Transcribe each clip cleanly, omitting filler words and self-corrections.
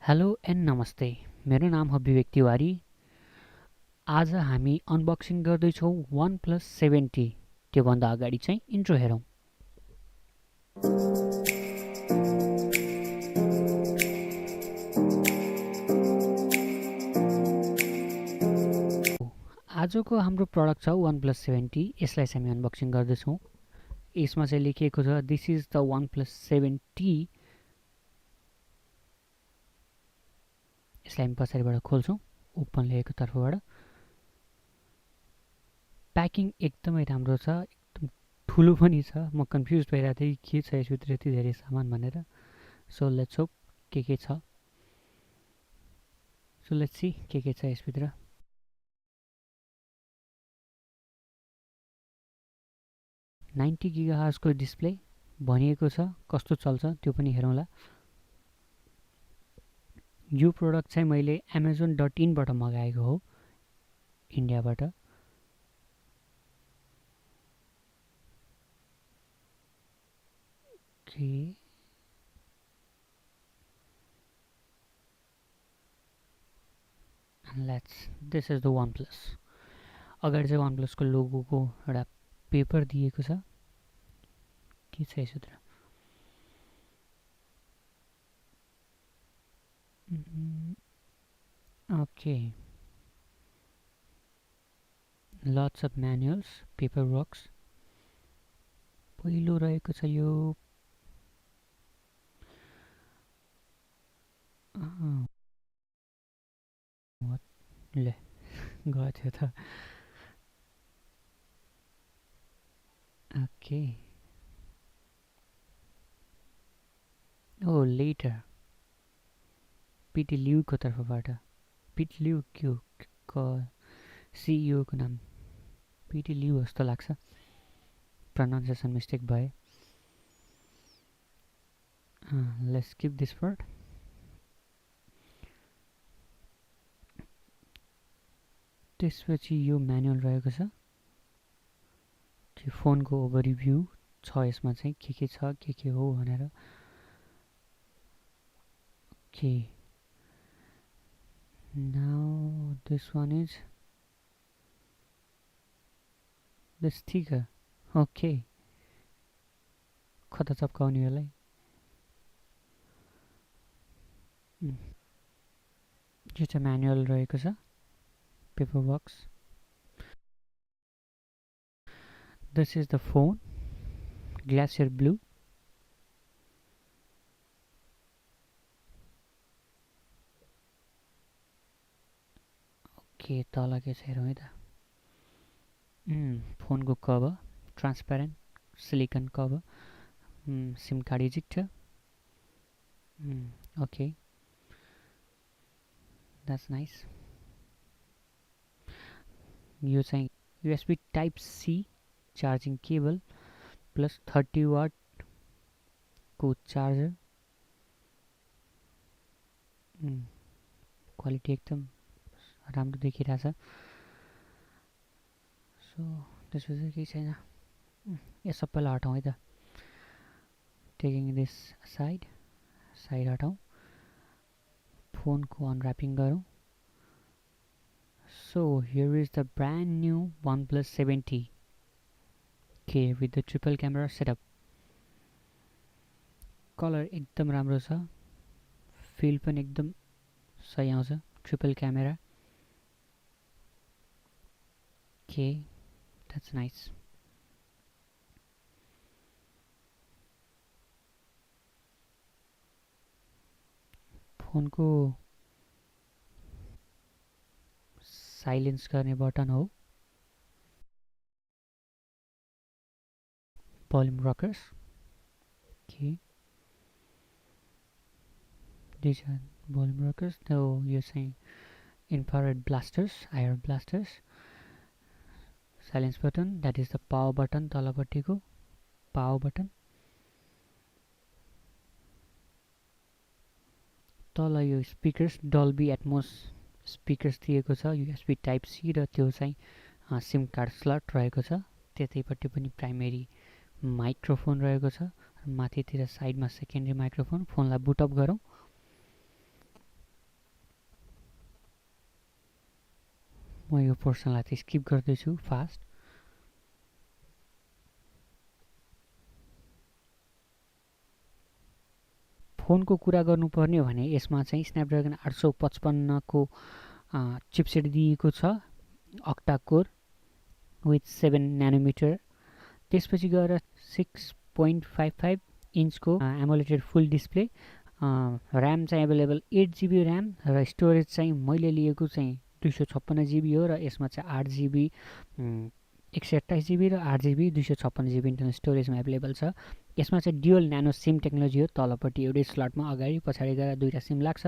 Hello and नमस्ते। मेरो नाम हो विवेक तिवारी। आज हामी अनबक्सिङ गर्दैछौँ OnePlus 70। त्योभन्दा अगाडि चाहिँ इन्ट्रो हेरौँ। आजको हाम्रो प्रडक्ट छ OnePlus 70। यसलाई चाहिँ हामी अनबक्सिङ गर्दैछौँ। यसमा चाहिँ लेखिएको छ दिस इज द OnePlus 70। यसलाई हामी पछाडिबाट खोल्छौँ ओपन लेखेको तर्फबाट। प्याकिङ एकदमै राम्रो छ, एकदम ठुलो पनि छ। म कन्फ्युज भइरहेको थिएँ के छ यसभित्र यति धेरै सामान भनेर। सो लेट्स होप के छ। सो लेट्स सी के छ यसभित्र। $90 को डिस्प्ले भनिएको छ, कस्तो चल्छ त्यो पनि हेरौँला। यो प्रोडक्ट चाहिँ मैले amazon.in बाट मगाएको हो, इन्डियाबाट। This is the OnePlus। अगाडि चाहिँ OnePlus को लोगोको एउटा पेपर दिएको छ। के छ यसभित्र? Okay, lots of manuals, paperworks। पहिलो रहेको छ यो ले गयो थियो त। ओके, ओ लेटर पिटी ल्युको तर्फबाट। पिटी ल्यु को सिइओ को नाम पिटी ल्यु जस्तो लाग्छ, प्रनाउन्सिएसन मिस्टेक भए। Let's skip this part. त्यसपछि यो म्यानुअल रहेको छ। फोनको ओभरभ्यू छ यसमा चाहिँ के छ के हो भनेर। Okay, now this one is the sticker. Okay, कता चप्काउने यसलाई? यो चाहिँ म्यानुअल रहेको छ, paper box. This is the phone, glacier blue. Okay, तल के छ हेरौँ है त। फोनको cover transparent silicone cover. Sim card eject छ। Okay, that's nice. यो चाहिँ USB type C charging cable plus 30 watt को चार्जर। क्वालिटी एकदम राम्रो देखिरहेछ। सो त्यसपछि केही छैन, यो सबैलाई हटाउँ है त। टेकिङ दिस साइड हटाउँ, फोनको अनऱ्यापिङ गरौँ। So here is the brand new OnePlus 70 with the triple camera setup. Colour एकदम राम्रो छ, फिल पनि एकदम सही आउँछ। Triple camera, that's nice। फोनको साइलेन्स गर्ने बटन हो, volume rockers. These are volume rockers। यो चाहिँ infrared blasters, IR blasters। silence button, that is the power button, तलपट्टिको power button। तल यो स्पिकर्स, डल्बी एटमोस स्पिकर्स दिएको छ, USB टाइप C र त्यो चाहिँ सिम कार्ड स्लट रहेको छ। त्यतैपट्टि पनि प्राइमेरी माइक्रोफोन रहेको छ, माथितिर साइडमा सेकेन्डरी माइक्रोफोन। फोनलाई बुटअप गरौँ। म यो पोर्सनलाई चाहिँ स्किप गर्दैछु फास्ट। फोनको कुरा गर्नुपर्ने हो भने यसमा चाहिँ स्न्यापड्रागन 855 को चिपसेट दिएको छ, अक्टा कोर विथ 7 नैनोमिटर। त्यसपछि गएर 6.55 इन्चको एमोलेटेड फुल डिस्प्ले, ऱ्याम चाहिँ एभाइलेबल 8GB ऱ्याम र स्टोरेज चाहिँ मैले लिएको चाहिँ 256GB हो र यसमा चाहिँ 8GB 128GB र 8GB 256GB इन्टरनल स्टोरेजमा एभाइलेबल छ। यसमा चाहिँ ड्युअल न्यानो सिम टेक्नोलोजी हो, तलपट्टि एउटै स्लटमा अगाडि पछाडि गएर दुईवटा सिम लाग्छ।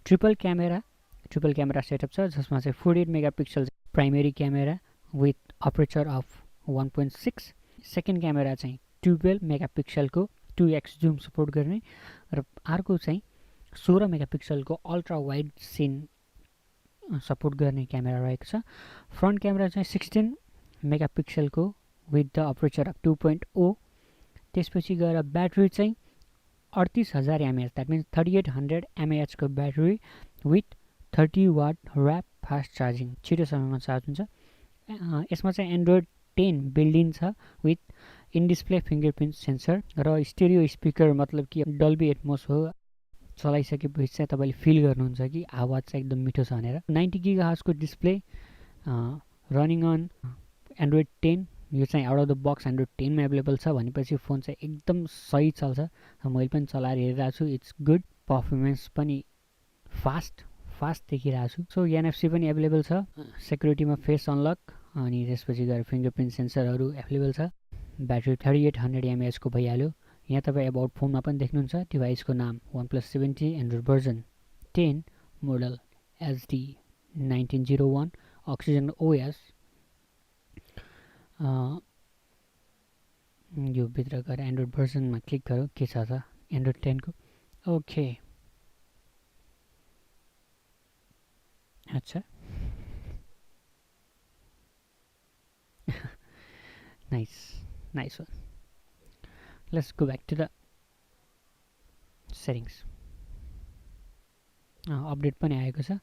ट्रिपल क्यामेरा सेटअप छ जसमा चाहिँ 48 megapixel primary camera with aperture of 1.6, second camera चाहिँ 12 मेगापिक्सलको 2x जुम सपोर्ट गर्ने र अर्को चाहिँ 16 मेगापिक्सलको अल्ट्रा वाइड सिन सपोर्ट गर्ने क्यामेरा रहेको छ। फ्रन्ट क्यामेरा चाहिँ 16 मेगापिक्सलको विथ द अपर्चर अफ 2.0। त्यसपछि गएर ब्याट्री चाहिँ 38,000 mAh, द्याट मिन्स 3800 mAh को ब्याट्री विथ 30 वाट ऱ्याप फास्ट चार्जिङ, छिटो समयमा चार्ज हुन्छ। यसमा चाहिँ एन्ड्रोइड 10 बिल्ड इन छ with in display fingerprint sensor र स्टेरियो स्पिकर, मतलब कि डल्बी एटमोस हो। चलाइसकेपछि चाहिँ तपाईँले फिल गर्नुहुन्छ कि आवाज चाहिँ एकदम मिठो छ भनेर। 90 GHz को डिस्प्ले रनिङ अन एन्ड्रोइड 10, यो चाहिँ out of the box Android 10 मा एभाइलेबल छ भनेपछि फोन चाहिँ एकदम सही चल्छ। मैले पनि चलाएर हेरिरहेको छु, इट्स गुड। पर्फर्मेन्स पनि फास्ट देखिरहेको छु। सो एनएफसी पनि एभाइलेबल छ, सेक्युरिटीमा फेस अनलक, अनि त्यसपछि गएर फिङ्गरप्रिन्ट सेन्सरहरू एभाइलेबल छ। ब्याट्री 3800 mAh को भइहाल्यो। यहाँ तपाईँ एबाउट फोनमा पनि देख्नुहुन्छ, डिभाइसको नाम OnePlus 70, Android version 10, model SD1901, oxygen OS। यो भित्र गएर एन्ड्रोइड भर्जनमा क्लिक गरौँ के छ त एन्ड्रोइड 10 को। ओके, अच्छा nice one. Let's go back to the settings. Update पनि आएको छ।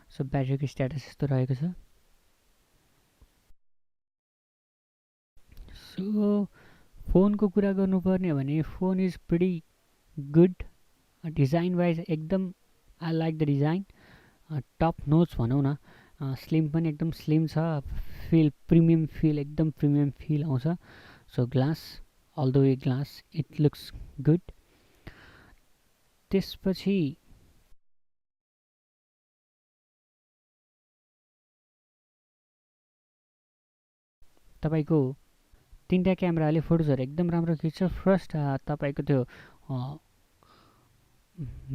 सो ब्याट्रीको स्ट्याटस यस्तो रहेको छ। सो फोनको कुरा गर्नुपर्ने हो भने phone is pretty good. Design wise एकदम I like the design, top notch भनौँ न। स्लिम पनि एकदम स्लिम छ, प्रिमियम फिल एकदम प्रिमियम फिल आउँछ। So glass, all the way glass, it looks good. त्यसपछि तपाईँको तीनटा क्यामेराले फोटोजहरू एकदम राम्रो खिच्छ। फर्स्ट तपाईँको त्यो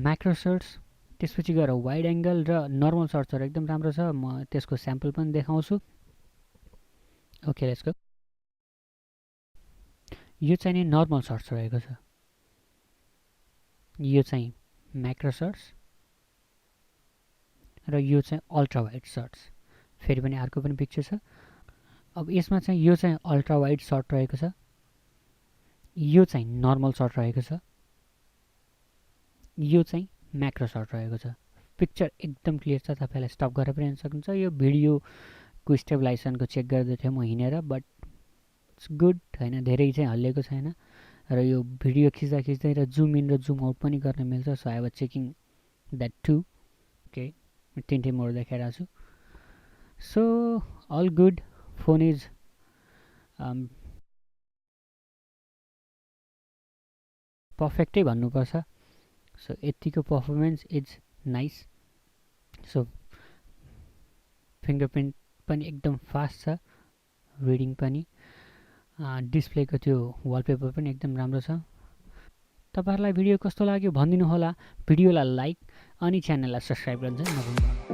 म्याक्रो सर्ट्स, त्यसपछि गएर वाइड एङ्गल र नर्मल सर्ट्सहरू एकदम राम्रो छ। म त्यसको स्याम्पल पनि देखाउँछु। Okay, let's go. यो चाहिँ नि नर्मल सर्ट्स रहेको छ, यो चाहिँ म्याक्रो सर्ट्स र यो चाहिँ अल्ट्रा वाइड सर्ट्स। फेरि पनि अर्को पनि पिक्चर छ। अब यसमा चाहिँ यो चाहिँ अल्ट्रा वाइड सर्ट रहेको छ, यो चाहिँ नर्मल सर्ट रहेको छ, यो चाहिँ म्याक्रो सर्ट रहेको छ। पिक्चर एकदम क्लियर छ, तपाईँलाई स्टप गरेर पनि हेर्न सक्नुहुन्छ। यो भिडियोको स्टेबलाइजेसनको चेक गर्दै थिएँ म हिँडेर, बट इट्स गुड होइन, धेरै चाहिँ हल्लिएको छैन। र यो भिडियो खिच्दै र जुम इन र जुम आउट पनि गर्न मिल्छ। So I was checking that too. Okay, तिनटै मोड देखाइरहेको छु। So all good. Phone is पर्फेक्टै भन्नुपर्छ। सो यतिको performance is nice. So fingerprint पनि एकदम फास्ट छ, रिडिङ पनि, डिस्प्लेको त्यो वालपेपर पनि एकदम राम्रो छ। तपाईँहरूलाई भिडियो कस्तो लाग्यो भनिदिनु होला। भिडियोलाई लाइक अनि च्यानललाई सब्सक्राइब गर्न चाहिँ नभुल्नु।